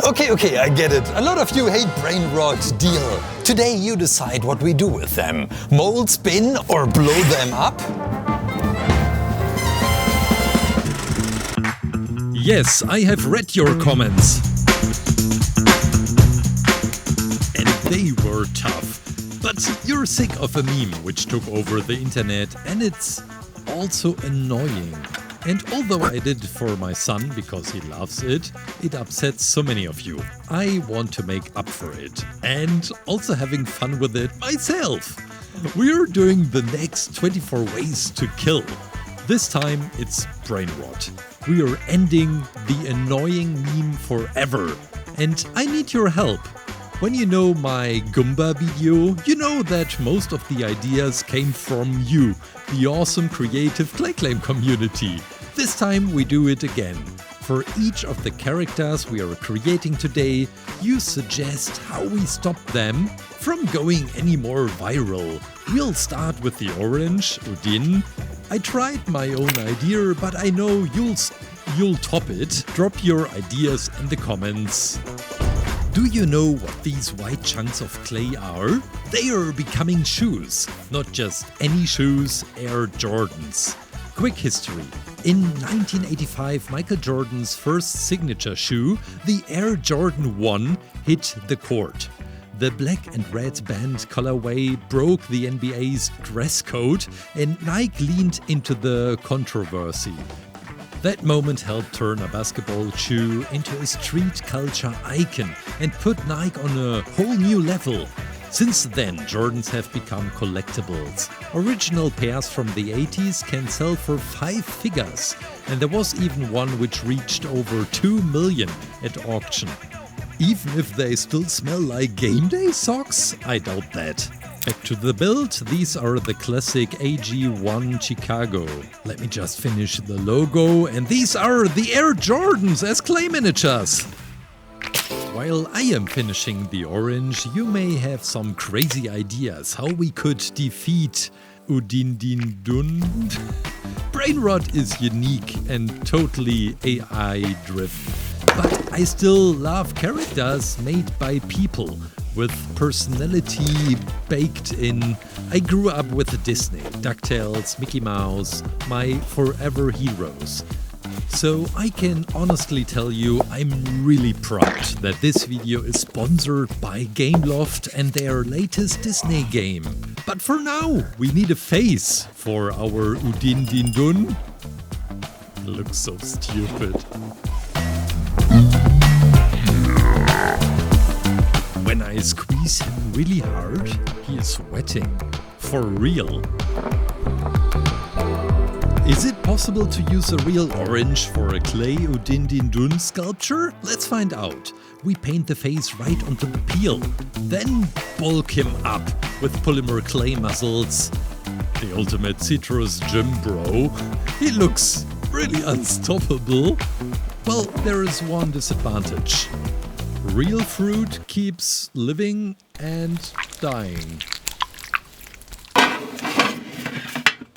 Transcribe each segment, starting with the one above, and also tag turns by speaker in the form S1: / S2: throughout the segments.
S1: Okay, I get it. A lot of you hate brain rot. Deal. Today you decide what we do with them. Mold, spin, or blow them up?
S2: Yes, I have read your comments. And they were tough. But you're sick of a meme which took over the internet, and it's also annoying. And although I did it for my son because he loves it, it upsets so many of you. I want to make up for it. And also having fun with it myself. We're doing the next 24 ways to kill. This time it's brain rot. We are ending the annoying meme forever. And I need your help. When you know my Goomba video, you know that most of the ideas came from you, the awesome creative ClayClaim community. This time we do it again. For each of the characters we are creating today, you suggest how we stop them from going any more viral. We'll start with the orange, Udin. I tried my own idea, but I know you'll top it. Drop your ideas in the comments. Do you know what these white chunks of clay are? They are becoming shoes. Not just any shoes, Air Jordans. Quick history. In 1985, Michael Jordan's first signature shoe, the Air Jordan 1, hit the court. The black and red band colorway broke the NBA's dress code, and Nike leaned into the controversy. That moment helped turn a basketball shoe into a street culture icon and put Nike on a whole new level. Since then, Jordans have become collectibles. Original pairs from the 80s can sell for 5 figures, and there was even one which reached over 2 million at auction. Even if they still smell like game day socks? I doubt that. Back to the build, these are the classic AG1 Chicago. Let me just finish the logo, and these are the Air Jordans as clay miniatures. While I am finishing the orange, you may have some crazy ideas how we could defeat Udin Din Dun. Brain rot is unique and totally AI driven. But I still love characters made by people with personality baked in. I grew up with Disney, DuckTales, Mickey Mouse, my forever heroes. So I can honestly tell you I'm really proud that this video is sponsored by Gameloft and their latest Disney game. But for now, we need a face for our Udin Din Dun. Looks so stupid. When I squeeze him really hard, he is sweating. For real. Is it possible to use a real orange for a clay Udin Din Dun sculpture? Let's find out. We paint the face right onto the peel. Then bulk him up with polymer clay muscles. The ultimate citrus gym bro. He looks really unstoppable. Well, there is one disadvantage. Real fruit keeps living and dying.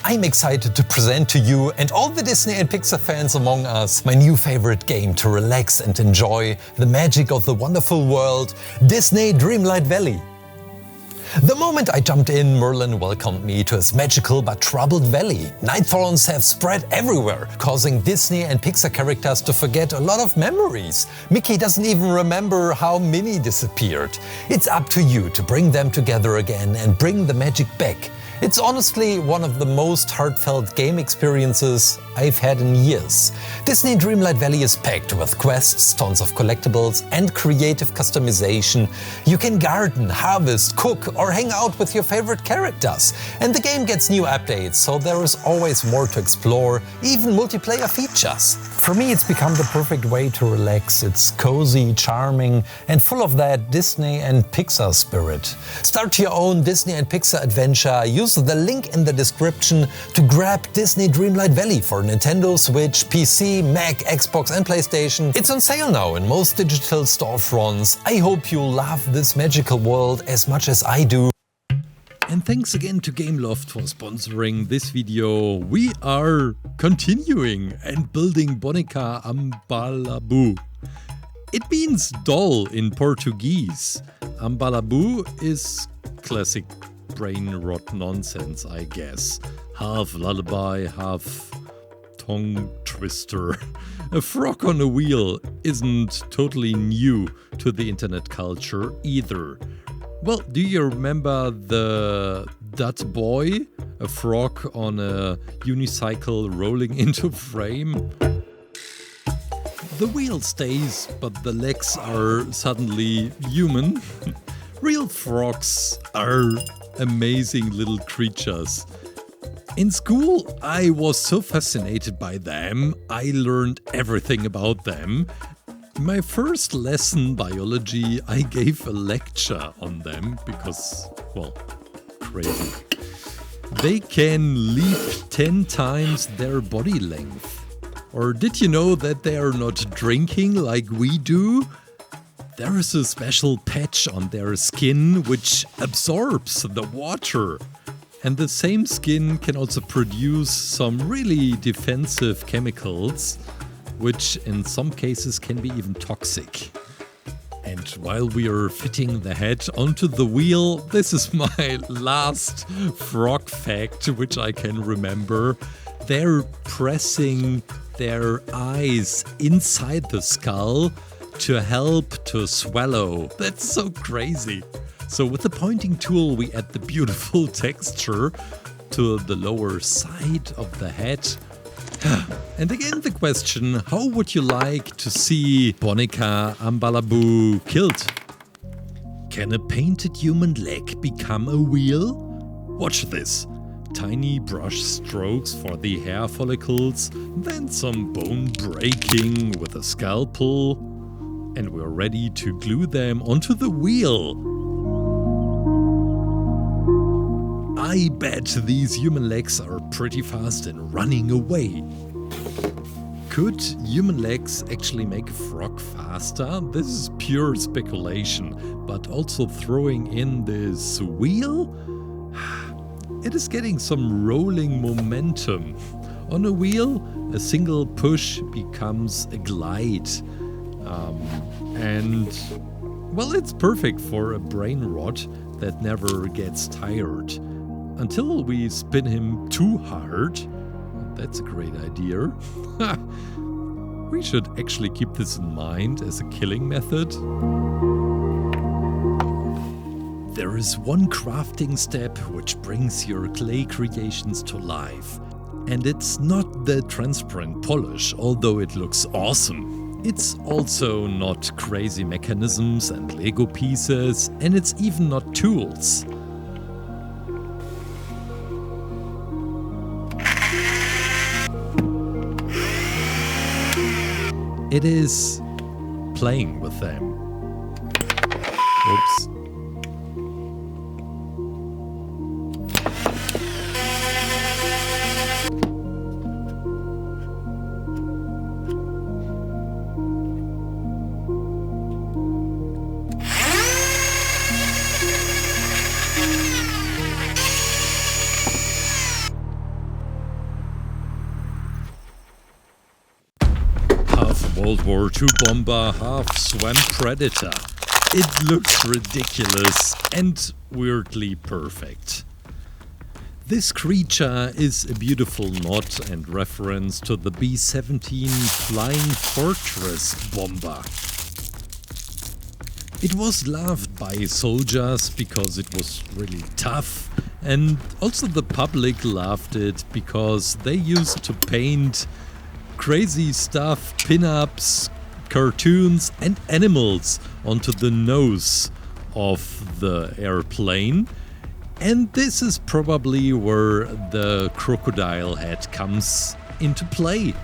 S1: I'm excited to present to you and all the Disney and Pixar fans among us my new favorite game to relax and enjoy the magic of the wonderful world, Disney Dreamlight Valley. The moment I jumped in, Merlin welcomed me to his magical but troubled valley. Night thorns have spread everywhere, causing Disney and Pixar characters to forget a lot of memories. Mickey doesn't even remember how Minnie disappeared. It's up to you to bring them together again and bring the magic back. It's honestly one of the most heartfelt game experiences I've had in years. Disney Dreamlight Valley is packed with quests, tons of collectibles and creative customization. You can garden, harvest, cook or hang out with your favorite characters. And the game gets new updates, so there is always more to explore, even multiplayer features. For me, it's become the perfect way to relax. It's cozy, charming and full of that Disney and Pixar spirit. Start your own Disney and Pixar adventure. Use the link in the description to grab Disney Dreamlight Valley for Nintendo Switch, PC, Mac, Xbox and PlayStation. It's on sale now in most digital storefronts. I hope you love this magical world as much as I do.
S2: And thanks again to Gameloft for sponsoring this video. We are continuing and building Boneca Ambalabu. It means doll in Portuguese. Ambalabu is classic brainrot nonsense, I guess. Half lullaby, half tongue twister. A frog on a wheel isn't totally new to the internet culture either. Well, do you remember the Dut Boy? A frog on a unicycle rolling into frame? The wheel stays, but the legs are suddenly human. Real frogs are amazing little creatures. In school, I was so fascinated by them, I learned everything about them. In my first lesson, biology, I gave a lecture on them because, well, crazy. They can leap 10 times their body length. Or did you know that they are not drinking like we do? There is a special patch on their skin which absorbs the water. And the same skin can also produce some really defensive chemicals, which in some cases can be even toxic. And while we are fitting the head onto the wheel, this is my last frog fact which I can remember. They're pressing their eyes inside the skull to help to swallow. That's so crazy. So with the pointing tool we add the beautiful texture to the lower side of the head. And again the question, how would you like to see Boneca Ambalabu killed? Can a painted human leg become a wheel? Watch this. Tiny brush strokes for the hair follicles, then some bone breaking with a scalpel, and we're ready to glue them onto the wheel. I bet these human legs are pretty fast in running away. Could human legs actually make a frog faster? This is pure speculation, but also throwing in this wheel? It is getting some rolling momentum. On a wheel, a single push becomes a glide. And, well, it's perfect for a brain rot that never gets tired. Until we spin him too hard. That's a great idea. We should actually keep this in mind as a killing method. There is one crafting step which brings your clay creations to life. And it's not the transparent polish, although it looks awesome. It's also not crazy mechanisms and Lego pieces, and it's even not tools. It is playing with them. Oops. World War II bomber, half swamp predator. It looks ridiculous and weirdly perfect. This creature is a beautiful nod and reference to the B-17 Flying Fortress bomber. It was loved by soldiers because it was really tough, and also the public loved it because they used to paint crazy stuff, pin-ups, cartoons and animals onto the nose of the airplane. And this is probably where the crocodile head comes into play.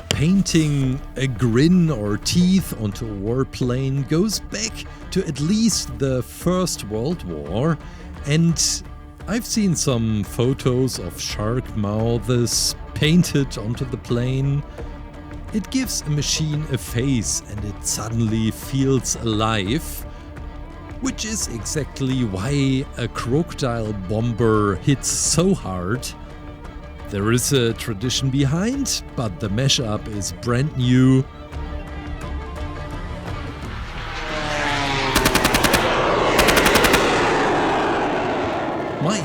S2: Painting a grin or teeth onto a warplane goes back to at least the First World War, and I've seen some photos of shark mouths painted onto the plane. It gives a machine a face and it suddenly feels alive, which is exactly why a crocodile bomber hits so hard. There is a tradition behind, but the mashup is brand new.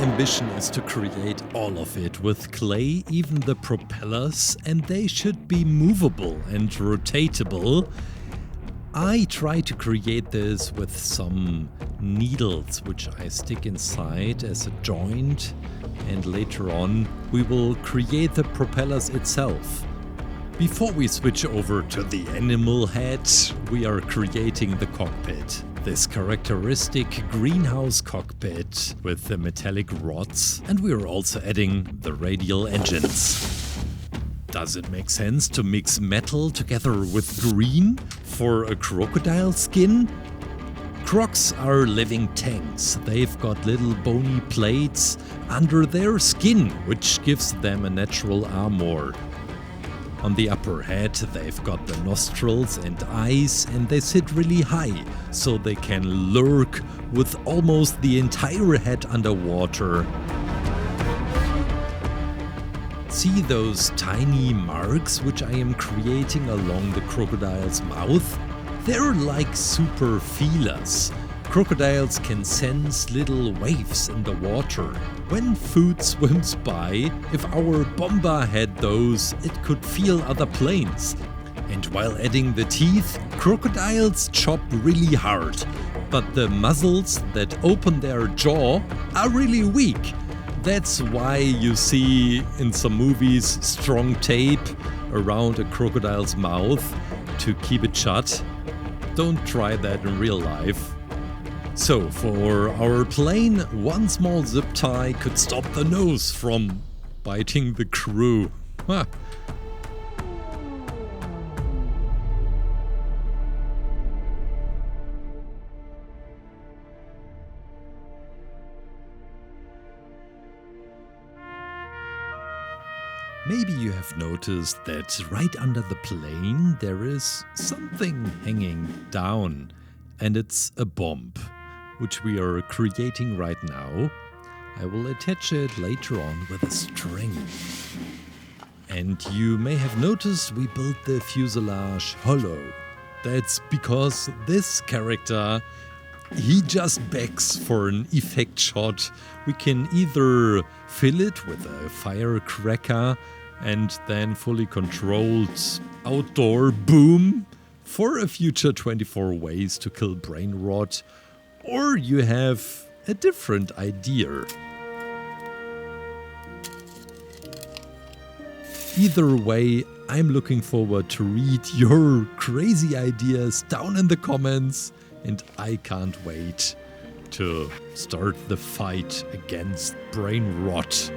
S2: ambition is to create all of it with clay, even the propellers, and they should be movable and rotatable. I try to create this with some needles which I stick inside as a joint, and later on we will create the propellers itself. Before we switch over to the animal head, we are creating the cockpit. This characteristic greenhouse cockpit with the metallic rods, and we are also adding the radial engines. Does it make sense to mix metal together with green for a crocodile skin? Crocs are living tanks. They've got little bony plates under their skin, which gives them a natural armor. On the upper head, they've got the nostrils and eyes, and they sit really high, so they can lurk with almost the entire head underwater. See those tiny marks which I am creating along the crocodile's mouth? They're like super feelers. Crocodiles can sense little waves in the water. When food swims by, if our bomber had those, it could feel other planes. And while adding the teeth, crocodiles chop really hard. But the muscles that open their jaw are really weak. That's why you see in some movies strong tape around a crocodile's mouth to keep it shut. Don't try that in real life. So, for our plane, one small zip tie could stop the nose from biting the crew. Huh. Maybe you have noticed that right under the plane there is something hanging down, and it's a bomb, which we are creating right now. I will attach it later on with a string. And you may have noticed we built the fuselage hollow. That's because this character, he just begs for an effect shot. We can either fill it with a firecracker and then fully controlled outdoor boom for a future 24 ways to kill Brainrot, or you have a different idea. Either way, I'm looking forward to read your crazy ideas down in the comments, and I can't wait to start the fight against Brainrot.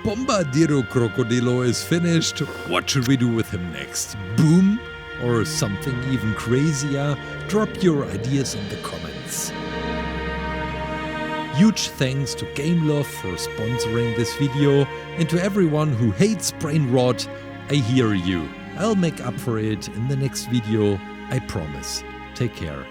S2: Bombardiro Crocodilo is finished. What should we do with him next? Boom? Or something even crazier? Drop your ideas in the comments. Huge thanks to GameLove for sponsoring this video, and to everyone who hates Brainrot, I hear you. I'll make up for it in the next video, I promise. Take care.